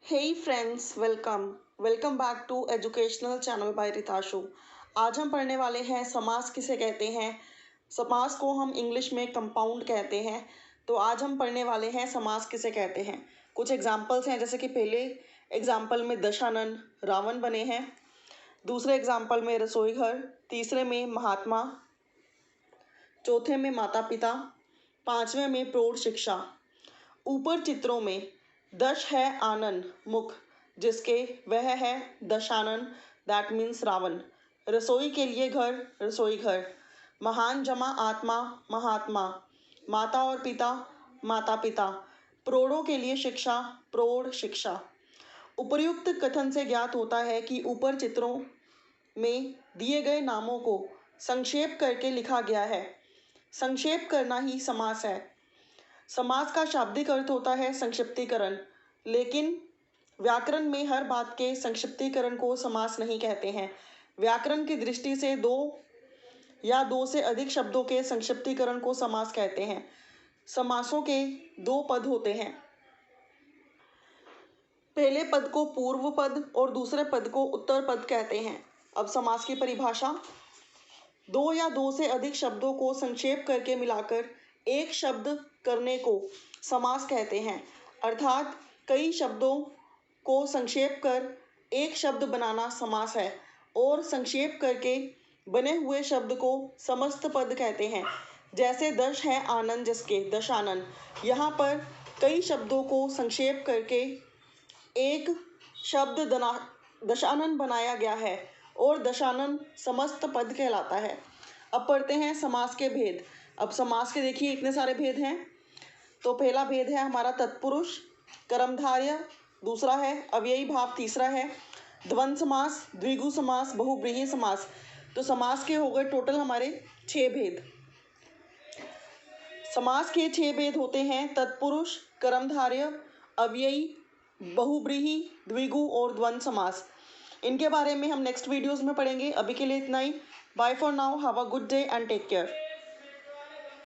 Hey friends, welcome back to educational channel by Ritashu. आज हम पढ़ने वाले हैं समास किसे कहते हैं। समास को हम इंग्लिश में कंपाउंड कहते हैं। तो आज हम पढ़ने वाले हैं समास किसे कहते हैं। कुछ एग्जाम्पल्स हैं, जैसे कि पहले एग्जाम्पल में दशानन रावण बने हैं, दूसरे एग्जाम्पल में रसोई घर, तीसरे में महात्मा, चौथे में माता पिता, पांचवें में प्रौढ़ शिक्षा। ऊपर चित्रों में दश है आनन मुख जिसके, वह है दशानन, दैट मीन्स रावण। रसोई के लिए घर, रसोई घर। महान जमा आत्मा, महात्मा। माता और पिता, माता पिता। प्रौढ़ों के लिए शिक्षा, प्रौढ़ शिक्षा। उपर्युक्त कथन से ज्ञात होता है कि ऊपर चित्रों में दिए गए नामों को संक्षेप करके लिखा गया है। संक्षेप करना ही समास है। समास का शाब्दिक अर्थ होता है संक्षिप्तीकरण, लेकिन व्याकरण में हर बात के संक्षिप्तीकरण को समास नहीं कहते हैं। व्याकरण की दृष्टि से दो या दो से अधिक शब्दों के संक्षिप्तीकरण को समास कहते हैं। समासों के दो पद होते हैं। पहले पद को पूर्व पद और दूसरे पद को उत्तर पद कहते हैं। अब समास की परिभाषा। दो या दो से अधिक शब्दों को संक्षेप करके मिलाकर एक शब्द करने को समास कहते हैं। अर्थात कई शब्दों को संक्षेप कर एक शब्द बनाना समास है, और संक्षेप करके बने हुए शब्द को समस्त पद कहते हैं। जैसे दश है आनंद जिसके, दशानन। यहाँ पर कई शब्दों को संक्षेप करके एक शब्द दशानन बनाया गया है, और दशानन समस्त पद कहलाता है। अब पढ़ते हैं समास के भेद। अब समास के देखिए इतने सारे भेद हैं। तो पहला भेद है हमारा तत्पुरुष, कर्मधारय, दूसरा है अव्ययी भाव, तीसरा है द्वंद्व समास, द्विगु समास, बहुव्रीहि समास। तो समास के हो गए टोटल हमारे 6 भेद। समास के 6 भेद होते हैं तत्पुरुष, कर्मधारय, अव्ययी, बहुव्रीहि, द्विगु और द्वंद्व समास। इनके बारे में हम नेक्स्ट वीडियोस में पढ़ेंगे। अभी के लिए इतना ही। Bye for now, have a good day and take care.